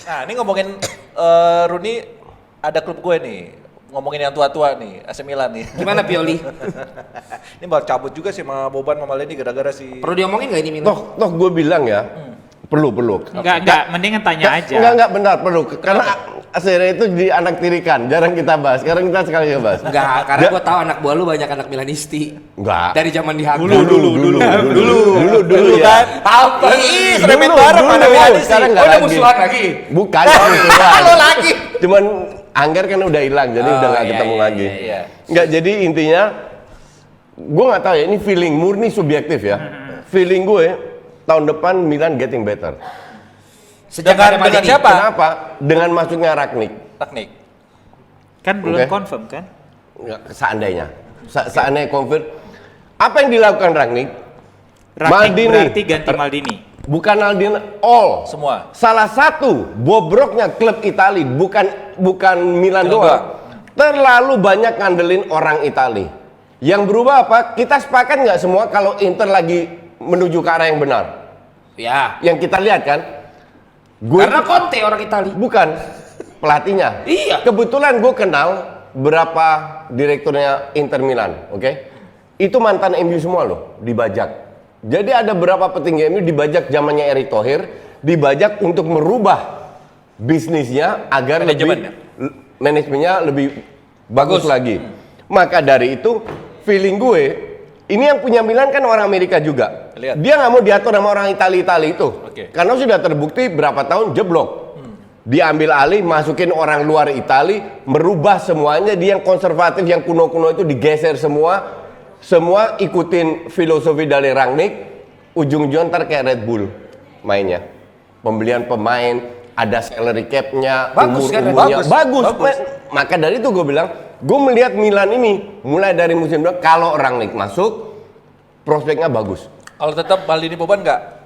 Nah, ini ngomongin Rooney, ada klub gue nih. Ngomongin yang tua-tua nih, AC Milan nih. Gimana Pioli? Ini baru cabut juga sih sama Boban sama Leni gara-gara si... Perlu diomongin nggak ini Milan? Toh gue bilang ya, perlu. Enggak, mendingan tanya aja. Enggak benar, perlu. Karena Serie itu di anak tirikan, jarang kita bahas. Sekarang kita sekali bahas. Enggak, karena gue tahu anak buah lu banyak anak Milanisti. Enggak. Dari zaman di Haga. Dulu ya. kan. Apa? Ih, serempet bareng mana Milanisti. Sekarang enggak Oh, udah lagi. musuhan lagi? Bukan musuhan. Lo lagi? Cuman Angger kan udah hilang, jadi udah nggak ketemu lagi. iya. Nggak, jadi intinya, gue nggak tahu ya, ini feeling murni subjektif ya. Feeling gue, tahun depan Milan getting better. Sejak Dengan ada Maldini. siapa? Kenapa? Dengan masuknya Rangnick. Teknik. Kan belum Oke. confirm kan? Nggak, seandainya. Seandainya confirm. Apa yang dilakukan Rangnick? Rangnick berarti ganti Maldini. Bukan Maldini, all. Semua. Salah satu bobroknya klub Itali, bukan Milan Milan doang. Terlalu banyak ngandelin orang Itali. Yang berubah apa? Kita sepakat nggak semua kalau Inter lagi menuju ke arah yang benar? Ya. Yang kita lihat kan? Karena Conte orang Itali. Bukan pelatihnya. Iya. Kebetulan gue kenal berapa direkturnya Inter Milan, oke? Itu mantan MU semua loh, dibajak. Jadi ada beberapa petinggi MU dibajak zamannya Erick Thohir, dibajak untuk merubah bisnisnya agar manajemennya lebih bagus lagi. Maka dari itu feeling gue, ini yang punya Milan kan orang Amerika juga. Lihat. Dia nggak mau diatur sama orang Itali itu, Oke. karena sudah terbukti berapa tahun jeblok. Diambil alih, masukin orang luar Itali, merubah semuanya. Dia yang konservatif, yang kuno-kuno itu digeser semua. Semua ikutin filosofi dari Rangnick. Ujung-ujung ntar kayak Red Bull mainnya. Pembelian pemain, ada salary cap-nya, Bagus kan, umur-umurnya. bagus. Bagus. Maka dari itu gue bilang, gue melihat Milan ini mulai dari musim depan, kalau Rangnick masuk, prospeknya bagus. Kalau tetap Maldini Boban nggak?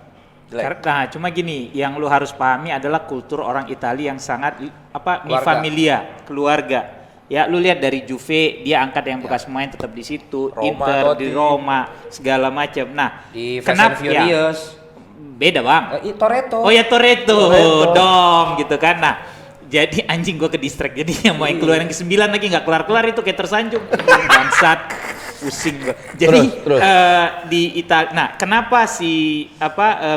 Jelek. Nah, cuma gini, yang lu harus pahami adalah kultur orang Italia yang sangat mi Keluarga. familia, keluarga. Ya, lu lihat dari Juve, dia angkat yang bekas pemain tetap di situ, Roma, Inter Totti. di Roma, segala macam. Nah, Di Fast and Furious. beda bang. Toretto. Oh ya Toretto dong gitu kan. Nah, jadi anjing gua ke distract. Jadi yang mau yang keluar yang ke-9 lagi nggak kelar-kelar itu kayak tersanjung. Bangsat. Pusing gua. Jadi Terus. di Italia. Nah, kenapa si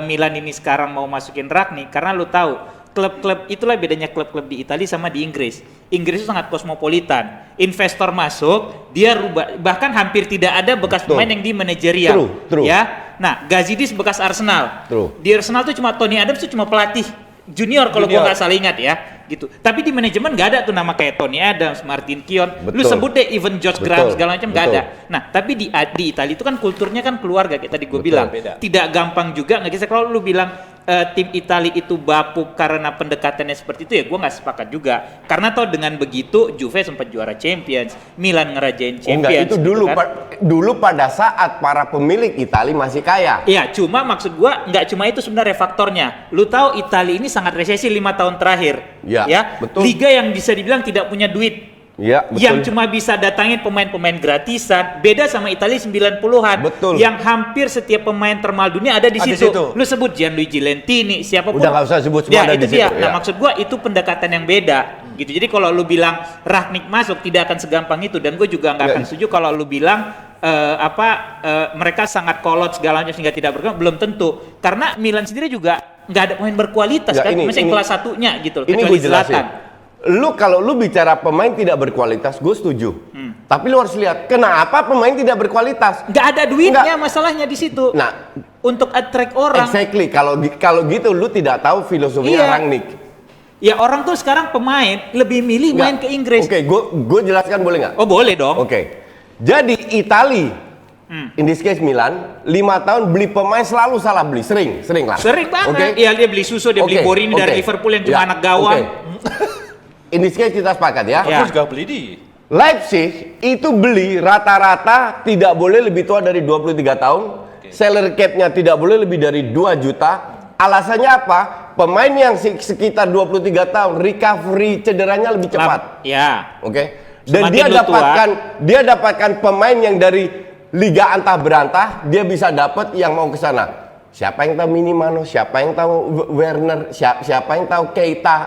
Milan ini sekarang mau masukin Rangnick? Karena lu tahu klub-klub itulah bedanya klub-klub di Italia sama di Inggris. Inggris itu sangat kosmopolitan. Investor masuk, dia rubah, bahkan hampir tidak ada bekas True. pemain yang di manajerial. True. Ya. Nah, Gazidis bekas Arsenal. True. Di Arsenal tuh cuma Tony Adams tuh cuma pelatih junior kalau gua nggak salah ingat ya, gitu. Tapi di manajemen nggak ada tuh nama kayak Tony Adams, Martin Keown. Lu Betul. sebut deh even George Graham Betul. segala macam nggak Betul. ada. Nah, tapi di Italia itu kan kulturnya kan keluarga kayak tadi gue Betul, bilang. beda. Tidak gampang juga nggak bisa kalau lu bilang tim Italia itu bapuk karena pendekatannya seperti itu ya gue nggak sepakat juga. Karena toh dengan begitu Juve sempat juara Champions, Milan ngerajain Champions. Enggak, itu dulu gitu kan. dulu pada saat para pemilik Italia masih kaya. Iya, cuma maksud gua nggak cuma itu sebenarnya faktornya. Lu tahu Italia ini sangat resesi 5 tahun terakhir. Ya, betul. Liga yang bisa dibilang tidak punya duit. Ya, betul. Yang cuma bisa datangin pemain-pemain gratisan. Beda sama Italia 90-an. Betul. Yang hampir setiap pemain termahal dunia ada di Ada di situ. situ. Lu sebut Gianluigi Lentini, siapapun. Udah nggak usah sebut semua Ya, ada itu di dia. situ, Nah, ya. maksud gua itu pendekatan yang beda. Gitu. Jadi kalau lu bilang Rangnick masuk tidak akan segampang itu dan gue juga nggak akan setuju kalau lu bilang mereka sangat kolot segala macam sehingga tidak berkembang, belum tentu. Karena Milan sendiri juga nggak ada pemain berkualitas Ya, kan, ini- masih ini- kelas satunya gitu. Ini kecuali gue jelasin. Zlatan. Kalau lu bicara pemain tidak berkualitas, gue setuju. Tapi lu harus lihat kenapa pemain tidak berkualitas. Nggak ada duitnya Nggak. masalahnya di situ. Nah, Untuk attract orang. exactly. Kalau gitu lu tidak tahu filosofinya Iya. Rangnick. Ya orang tuh sekarang pemain lebih milih main ke Inggris. Oke, gue jelaskan boleh nggak? Oh boleh dong. Oke. Jadi Itali, in this case Milan, 5 tahun beli pemain selalu salah beli, sering lah. Sering banget. Oke? Iya dia beli Suso, dia beli Oke, Borini dari oke. Liverpool yang cuma Ya, anak gawang. oke. In this case kita sepakat ya. Ya. Aku juga beli di. Leipzig itu beli rata-rata tidak boleh lebih tua dari 23 tahun. Salary cap-nya tidak boleh lebih dari 2 juta. Alasannya apa? Pemain yang sekitar 23 tahun recovery cederanya lebih cepat. Ya. Oke. Dan Semakin dia lu tua. dapatkan pemain yang dari liga antah berantah, dia bisa dapat yang mau ke sana. Siapa yang tahu Minamino, siapa yang tahu Werner, siapa yang tahu Keita,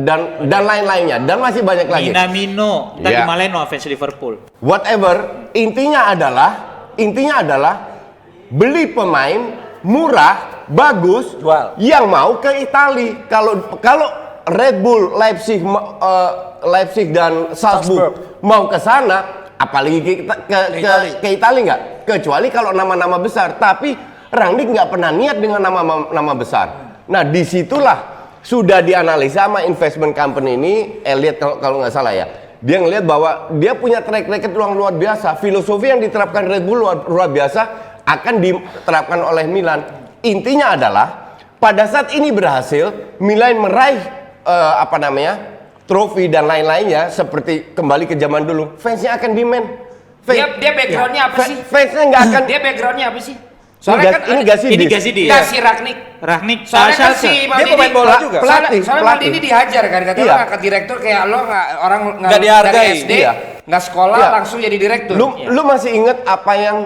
dan lain-lainnya, dan masih banyak lagi. Minamino, tadi Ya. Maleno fans Liverpool. Whatever, intinya adalah beli pemain murah, bagus, Jual. yang mau ke Italia. Kalau Red Bull, Leipzig dan Salzburg mau ke sana, apalagi ke Italia nggak? Kecuali kalau nama-nama besar. Tapi Rangnick nggak pernah niat dengan nama besar. Nah, disitulah sudah dianalisa sama investment company ini, Elliott kalau nggak salah ya. Dia ngelihat bahwa dia punya track record luar biasa. Filosofi yang diterapkan Red Bull luar biasa akan diterapkan oleh Milan. Intinya adalah pada saat ini berhasil, Milan meraih trofi dan lain-lainnya seperti kembali ke zaman dulu. Fansnya akan demand. Dia backgroundnya apa sih? Fansnya nggak akan. Dia backgroundnya apa sih? Ini Gazidis. Si Rangnick. Soalnya kan si Dia pemain bola juga. Pelatih. Soalnya Maldini dihajar kan, katanya Iya. lo ngangkat direktur kayak lo orang Nggak dihargai. dari SD, Iya. nggak sekolah Iya. langsung jadi direktur. Lu masih ingat apa yang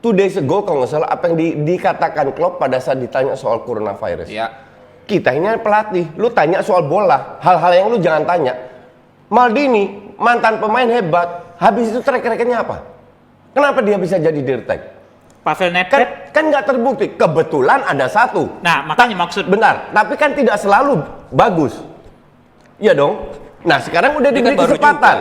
2 days ago kalau nggak salah apa yang dikatakan Klopp pada saat ditanya soal coronavirus? Iya. Kita ini pelatih, lu tanya soal bola, hal-hal yang lu jangan tanya. Maldini mantan pemain hebat, habis itu track recordnya apa? Kenapa dia bisa jadi dirtek? Pavel Nedved. Kan nggak terbukti. Kebetulan ada satu. Nah, makanya maksud Benar, tapi kan tidak selalu bagus. Iya dong. Nah, sekarang udah Dia diberi kan baru kesempatan.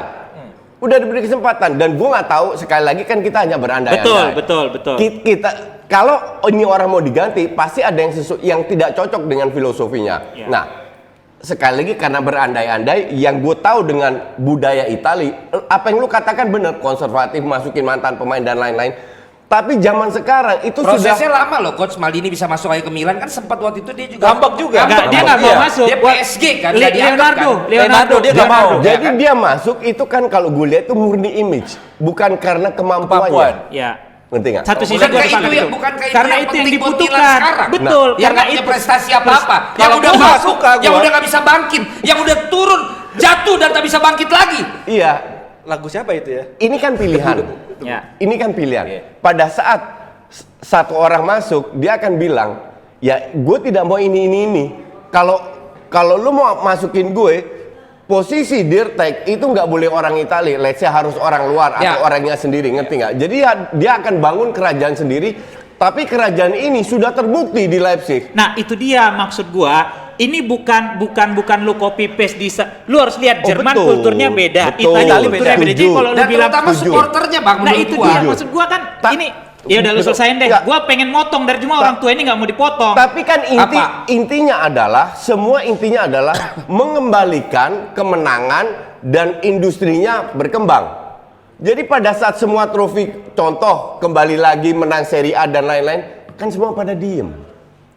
Udah diberi kesempatan dan gua nggak tahu, sekali lagi kan kita hanya berandai-andai. Betul. Kita kalau ini orang mau diganti, pasti ada yang tidak cocok dengan filosofinya. Ya. Nah, sekali lagi karena berandai-andai, yang gue tahu dengan budaya Itali, apa yang lu katakan benar, konservatif, masukin mantan pemain dan lain-lain. Tapi zaman sekarang itu Prosesnya sudah lama loh, coach Maldini bisa masuk lagi ke Milan kan sempat waktu itu dia juga Gampang juga. dia nggak mau Iya. masuk. Dia PSG kan, nggak dianggap Leonardo, kan? Leonardo dia nggak mau. jadi dia masuk itu kan kalau gue lihat itu murni image, bukan karena kemampuannya. Kemampuan. Ya. Ngerti nggak? Satu sisi Bukankah gua itu sepakat yang- itu. bukankah itu Karena yang itu yang penting buat Milan dibutuhkan. sekarang? Betul. Yang Karena nggak punya itu prestasi apa-apa, yang Kalau udah gua masuk, suka yang gua. udah nggak bisa bangkit, yang udah turun, jatuh dan tak bisa bangkit lagi. Iya, Lagu siapa itu ya? ini kan pilihan. Ya. Ini kan pilihan. Iya. Pada saat satu orang masuk, dia akan bilang, ya gue tidak mau ini. Kalau lu mau masukin gue, posisi dirtek itu nggak boleh orang Italia, let's say harus orang luar Ya. atau orangnya sendiri, ngerti nggak? Jadi ya, dia akan bangun kerajaan sendiri, tapi kerajaan ini sudah terbukti di Leipzig. Nah, itu dia maksud gua. Ini bukan lu copy paste lu harus lihat Jerman betul. kulturnya beda, Betul. Italia kulturnya beda. Jadi Setuju. kalau lu Dan bilang terutama setuju. supporternya bang, nah menurut itu gua. dia maksud gua kan ini ya udah lu betul. selesain deh. Nggak. Gua pengen motong dari cuma orang tua ini nggak mau dipotong. Tapi kan Apa? intinya adalah mengembalikan kemenangan dan industrinya berkembang. Jadi pada saat semua trofi, contoh kembali lagi menang Serie A dan lain-lain, kan semua pada diem.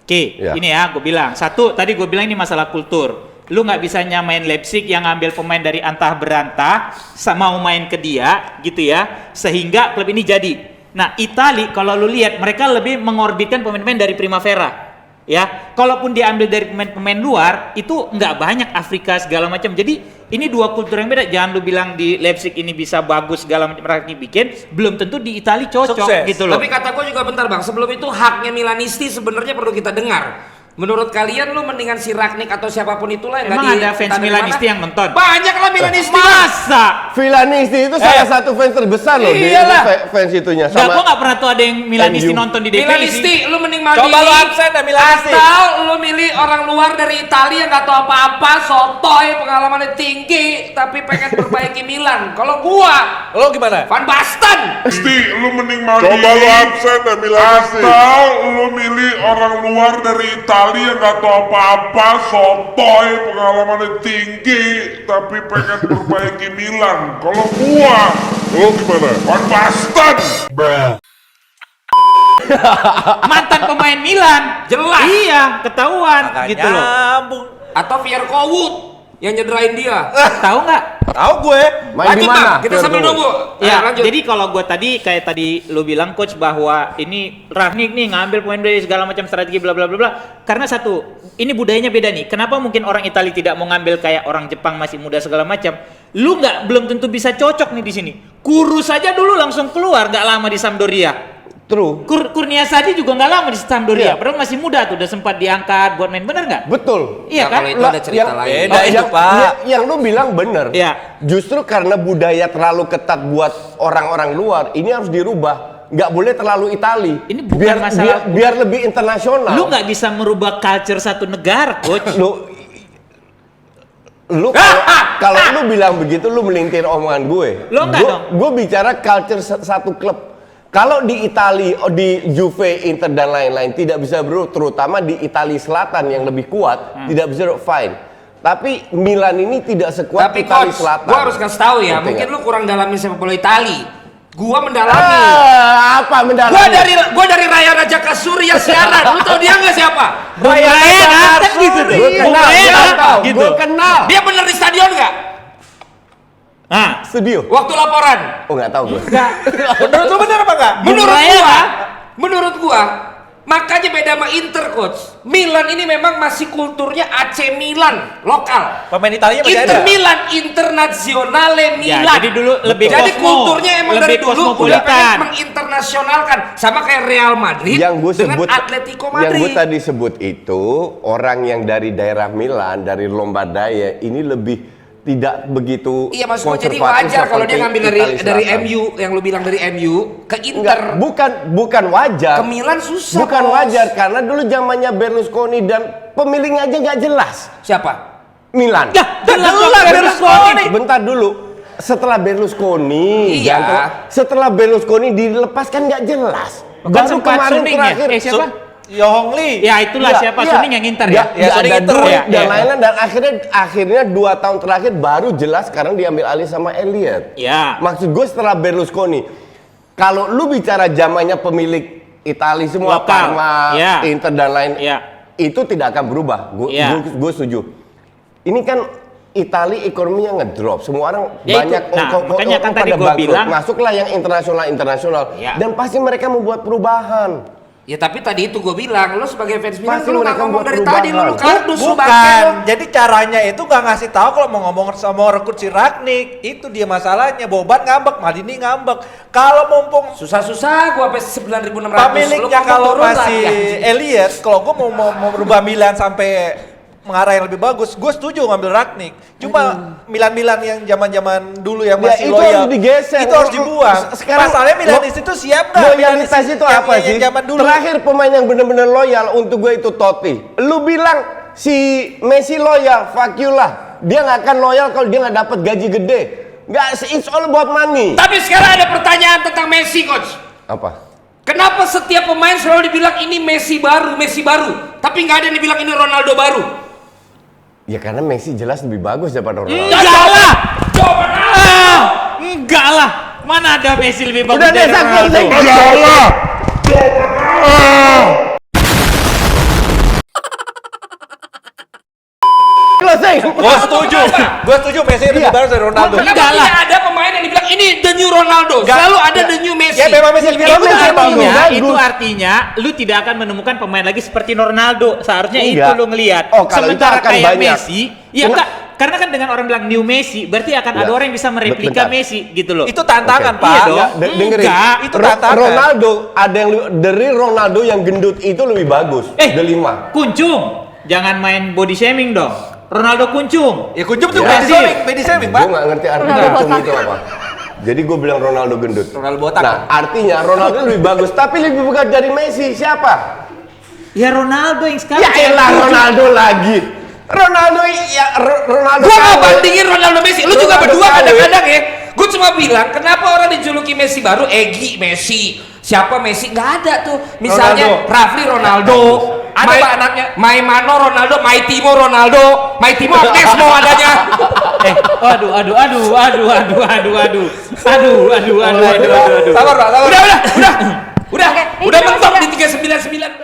Oke, Ya. ini ya gue bilang. Satu, tadi gue bilang ini masalah kultur. Lu nggak bisa nyamain Leipzig yang ngambil pemain dari antah berantah, mau main ke dia, gitu ya. Sehingga klub ini jadi. Nah, Itali kalau lu lihat, mereka lebih mengorbitkan pemain-pemain dari Primavera. Ya, kalaupun diambil dari pemain-pemain luar, itu nggak banyak Afrika segala macam. Jadi, ini dua kultur yang beda. Jangan lu bilang di Leipzig ini bisa bagus segala macam mereka bikin, belum tentu di Itali cocok Sukses. gitu loh. Tapi kata gua juga bentar bang, sebelum itu haknya Milanisti sebenarnya perlu kita dengar. Menurut kalian lu mendingan si Rangnick atau siapapun itulah yang Emang tadi ada fans entah dari Milanisti mana? yang nonton? Banyak lah Milanisti. Masa? Villanisti itu salah satu fans terbesar loh di Iyalah. fans itunya. Nggak, gua nggak pernah tuh ada yang Milanisti MU. nonton di DPI Milanisti, sih. lu mending Maldini. Coba lu absen dah Milanisti. Atau lu milih orang luar dari Italia yang nggak tahu apa-apa, sotoy, pengalamannya tinggi, tapi pengen perbaiki Milan. Kalau gua, Lo gimana? Van Basten. Pasti lu mending Maldini. Coba lu absen dan Milanisti. Atau lu milih orang luar dari Italia yang gak tau apa-apa, sotoy, pengalamannya tinggi, tapi pengen perbaiki Milan. Kalau gua, lu gimana? Van Basten. Mantan pemain Milan. Jelas. Iya, ketahuan Nggak gitu loh. nyambung. Atau Vierko Wood yang nyederain dia. Tahu nggak? Tahu gue. Main di Lanjut, mana? Bang. Kita sambil nunggu. Ya, Lanjut. jadi kalau gue tadi kayak tadi lu bilang coach bahwa ini Rangnick nih ngambil pemain dari segala macam strategi bla bla bla bla. Karena satu, ini budayanya beda nih. Kenapa mungkin orang Italia tidak mau ngambil kayak orang Jepang masih muda segala macam? Lu belum tentu bisa cocok nih di sini. Kurus aja dulu langsung keluar, nggak lama di Sampdoria. True. Kurnia Sadi juga nggak lama di Sampdoria, Iya. padahal masih muda tuh, udah sempat diangkat buat main, bener nggak? Betul. Iya Nah, kan? kalau itu ada cerita lain. Beda itu, Pak. Yang lu bilang bener. Iya. Justru karena budaya terlalu ketat buat orang-orang luar, ini harus dirubah. Nggak boleh terlalu Itali. Ini bukan masalah- biar lebih internasional. Lu nggak bisa merubah culture satu negara, coach. Lu kalau lu bilang begitu lu melintir omongan gue. Lo enggak dong? Gue bicara culture satu klub. Kalau di Italia, di Juve, Inter dan lain-lain tidak bisa berubah, terutama di Italia Selatan yang lebih kuat, tidak bisa berubah, fine. Tapi Milan ini tidak sekuat Tapi Italia coach, Selatan. gua harus kasih tahu ya, Ngerti mungkin nggak? lu kurang dalami sepak bola Itali. Gua mendalami. Apa mendalami? Gua dari Raya Raja Kasuria siaran. Lu tau dia nggak siapa? Raya kan gitu tuh. Gue kenal, Raya, gue tahu, gitu. gue kenal. Dia bener di stadion nggak? Nah, Studio. Waktu laporan. Oh nggak tahu gue. Menurut lu bener apa enggak? Menurut gua, makanya beda sama Inter, coach. Milan ini memang masih kulturnya AC Milan lokal. Pemain Italia masih Inter ada. Milan Internazionale ya, Milan. jadi dulu lebih Jadi kosmo, kulturnya emang lebih dari dulu udah kosmopolitan. pengen menginternasionalkan, sama kayak Real Madrid Yang gue dengan sebut, Atletico yang gue Madrid. tadi sebut itu orang yang dari daerah Milan, dari Lombardaya ini lebih tidak begitu Iya, maksud gua jadi konservatif wajar kalau dia seperti ngambil Italia dari Selatan. MU yang lu bilang dari MU ke Enggak, Inter. bukan wajar. Ke Milan susah. Bukan Bos. wajar karena dulu zamannya Berlusconi dan pemiliknya aja nggak jelas. Siapa? Milan. Ya, jelas Berlusconi. Bentar dulu. Setelah Berlusconi, Iya. setelah Berlusconi dilepaskan nggak jelas. Bukan Baru sempat kemarin Suning terakhir. ya? Siapa? Yohong Lee. Ya itulah Iya, siapa iya. Suning yang Inter ya. Ya, Suning ada Inter. duit Ya, dan iya. lain-lain dan akhirnya 2 tahun terakhir baru jelas sekarang diambil alih sama Elliot. Ya. Maksud gue setelah Berlusconi, kalau lu bicara zamannya pemilik Italia semua, Lokal. Parma, Ya. Inter dan lain, Ya. itu tidak akan berubah. Ya. Gue setuju. Ini kan Italia ekonominya ngedrop, semua orang Ya, banyak itu. Nah, makanya kan tadi pada gua bangkrut. bilang- Masuklah yang internasional Ya. dan pasti mereka membuat perubahan. Ya tapi tadi itu gue bilang, lu sebagai fans Milan, Pasti lu mereka nggak ngomong buat dari tadi, lu perubahan. kardus, lu bangke Bukan. lu. Jadi caranya itu nggak ngasih tahu kalau mau ngomong sama rekrut si Ragnik. Itu dia masalahnya. Boban ngambek, Maldini ngambek. Kalau mumpung Susah-susah gua sampai 9.600. pemiliknya kalau masih Elliot, kalau gue mau merubah Milan sampai mengarah yang lebih bagus, gue setuju ngambil Ragnik. Cuma Milan-Milan yang zaman-zaman dulu yang Ya, masih itu loyal, harus digeser. itu harus dibuang. Sekarang Masalahnya Milanis itu siap nggak? Loyalitas Milanis itu yang- apa yang sih? zaman dulu. Terakhir pemain yang benar-benar loyal untuk gue itu Totti. Lu bilang si Messi loyal, fuck you lah. Dia nggak akan loyal kalau dia nggak dapat gaji gede. Nggak, it's all about money. Tapi sekarang ada pertanyaan tentang Messi, coach. Apa? Kenapa setiap pemain selalu dibilang ini Messi baru, tapi nggak ada yang dibilang ini Ronaldo baru? Ya karena Messi jelas lebih bagus daripada Ronaldo. Enggak lah. Jawaban Enggak lah. Mana ada Messi lebih bagus Udah deh, dari Zak, Ronaldo? Zak. Salah. Closing. Gue setuju Messi lebih Iya. bagus dari Ronaldo. Kenapa Enggak lah. tidak ada pemain yang dibilang ini the new Ronaldo? Selalu ada the new Messi. Ya memang Messi lebih Ya, bagus. Messi dari emang Ronaldo. bagus. Itu artinya lu tidak akan menemukan pemain lagi seperti Ronaldo. Seharusnya itu Enggak. lu ngelihat. Oh, kalau itu Sementara akan kayak banyak. Messi, ya enggak. Karena kan dengan orang bilang new Messi, berarti akan ada Ya. orang yang bisa mereplika Bentar. Messi gitu loh. Itu tantangan, Oke. Pak. Iya dong. Dengerin. Enggak, itu tantangan. Ronaldo ada yang dari Ronaldo yang gendut itu lebih bagus. Delima. Kuncung. Jangan main body shaming dong. Ronaldo kuncung. Ya kunjung tuh Ya. body shaming, Pak. Gue nggak ngerti arti kuncung itu apa. Jadi gue bilang Ronaldo gendut. Ronaldo botak. Nah, artinya Ronaldo lebih bagus, tapi lebih bagus dari Messi. Siapa? Ya Ronaldo yang sekarang. Ya elah Ronaldo lagi. Ronaldo Ronaldo. Gua nggak KW. bandingin Ronaldo Messi. Lu juga Ronaldo berdua KW. kadang-kadang ya. Gue cuma bilang kenapa orang dijuluki Messi baru Egi Messi. Siapa Messi? Nggak ada tuh. Misalnya Ronaldo. Rafli Ronaldo. Ada Pak anaknya. Maimano Ronaldo, Maitimo Ronaldo. Maitimo Agnesmo adanya. Aduh. Sabar, Pak, sabar. Udah mentok di 399.